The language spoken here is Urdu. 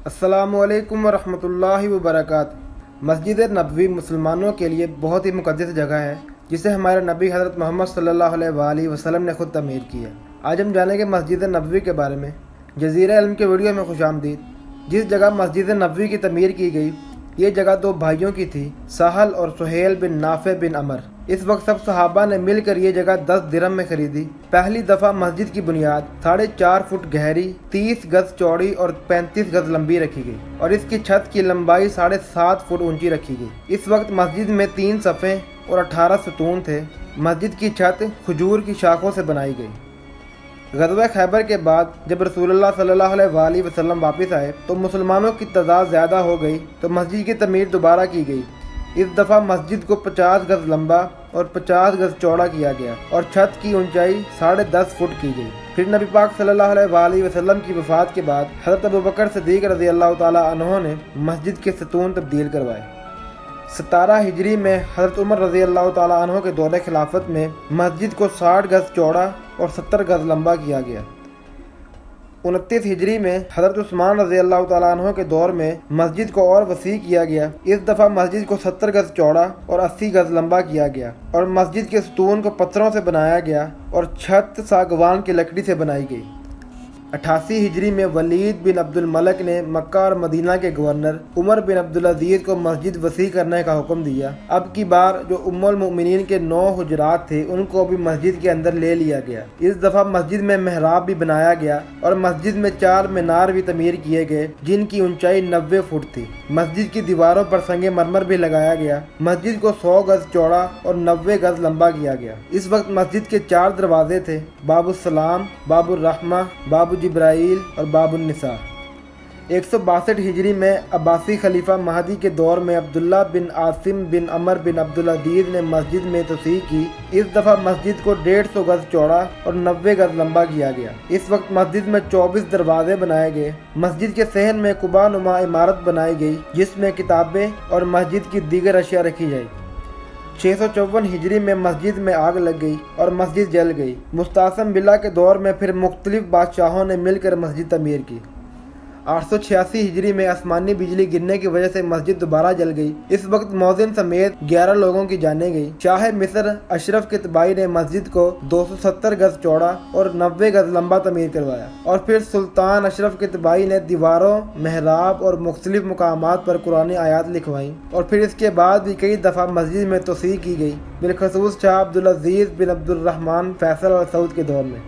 السلام علیکم ورحمۃ اللہ وبرکاتہ۔ مسجد نبوی مسلمانوں کے لیے بہت ہی مقدس جگہ ہے جسے ہمارے نبی حضرت محمد صلی اللہ علیہ وآلہ وسلم نے خود تعمیر کی ہے۔ آج ہم جانیں گے مسجد نبوی کے بارے میں۔ جزیرہ علم کے ویڈیو میں خوش آمدید۔ جس جگہ مسجد نبوی کی تعمیر کی گئی یہ جگہ دو بھائیوں کی تھی، سہل اور سہیل بن نافع بن عمر۔ اس وقت سب صحابہ نے مل کر یہ جگہ 10 درہم میں خریدی۔ پہلی دفعہ مسجد کی بنیاد 4.5 فٹ گہری، 30 گز چوڑی اور 35 گز لمبی رکھی گئی اور اس کی چھت کی لمبائی 7.5 فٹ اونچی رکھی گئی۔ اس وقت مسجد میں 3 صفیں اور 18 ستون تھے۔ مسجد کی چھت کھجور کی شاخوں سے بنائی گئی۔ غزوہ خیبر کے بعد جب رسول اللہ صلی اللہ علیہ وآلہ وسلم واپس آئے تو مسلمانوں کی تعداد زیادہ ہو گئی تو مسجد کی تعمیر دوبارہ کی گئی۔ اس دفعہ مسجد کو 50 گز لمبا اور 50 گز چوڑا کیا گیا اور چھت کی اونچائی 10.5 فٹ کی گئی۔ پھر نبی پاک صلی اللہ علیہ وآلہ وسلم کی وفات کے بعد حضرت ابوبکر صدیق رضی اللہ تعالی عنہ نے مسجد کے ستون تبدیل کروائے۔ 17 ہجری میں حضرت عمر رضی اللہ تعالی عنہ کے دور خلافت میں مسجد کو 60 گز چوڑا اور 70 گز لمبا کیا گیا۔ 29 ہجری میں حضرت عثمان رضی اللہ تعالیٰ عنہ کے دور میں مسجد کو اور وسیع کیا گیا۔ اس دفعہ مسجد کو 70 گز چوڑا اور 80 گز لمبا کیا گیا اور مسجد کے ستون کو پتھروں سے بنایا گیا اور چھت ساگوان کی لکڑی سے بنائی گئی۔ 88 ہجری میں ولید بن عبد الملک نے مکہ اور مدینہ کے گورنر عمر بن عبدالعزیز کو مسجد وسیع کرنے کا حکم دیا۔ اب کی بار جو ام المؤمنین کے 9 حجرات تھے ان کو بھی مسجد کے اندر لے لیا گیا۔ اس دفعہ مسجد میں محراب بھی بنایا گیا اور مسجد میں 4 مینار بھی تعمیر کیے گئے جن کی اونچائی 90 فٹ تھی۔ مسجد کی دیواروں پر سنگ مرمر بھی لگایا گیا۔ مسجد کو 100 گز چوڑا اور 90 گز لمبا کیا گیا۔ اس وقت مسجد کے 4 دروازے تھے، باب السلام، باب الرحمہ، باب جبرائیل اور باب النساء۔ 162 ہجری میں عباسی خلیفہ مہدی کے دور میں عبداللہ بن عاصم بن عمر بن عبدالعزیز نے مسجد میں توسیع کی۔ اس دفعہ مسجد کو 150 گز چوڑا اور 90 گز لمبا کیا گیا۔ اس وقت مسجد میں 24 دروازے بنائے گئے۔ مسجد کے صحن میں قبہ نما عمارت بنائی گئی جس میں کتابیں اور مسجد کی دیگر اشیاء رکھی جائیں۔ 654 ہجری میں مسجد میں آگ لگ گئی اور مسجد جل گئی۔ مستعصم باللہ کے دور میں پھر مختلف بادشاہوں نے مل کر مسجد تعمیر کی۔ 886 ہجری میں آسمانی بجلی گرنے کی وجہ سے مسجد دوبارہ جل گئی۔ اس وقت مؤذن سمیت 11 لوگوں کی جانیں گئی۔ شاہ مصر اشرف قطبائی نے مسجد کو 270 گز چوڑا اور 90 گز لمبا تعمیر کروایا اور پھر سلطان اشرف قطبائی نے دیواروں، محراب اور مختلف مقامات پر قرآنی آیات لکھوائیں اور پھر اس کے بعد بھی کئی دفعہ مسجد میں توسیع کی گئی، بالخصوص شاہ عبدالعزیز بن عبد الرحمن فیصل اور سعود کے دور میں۔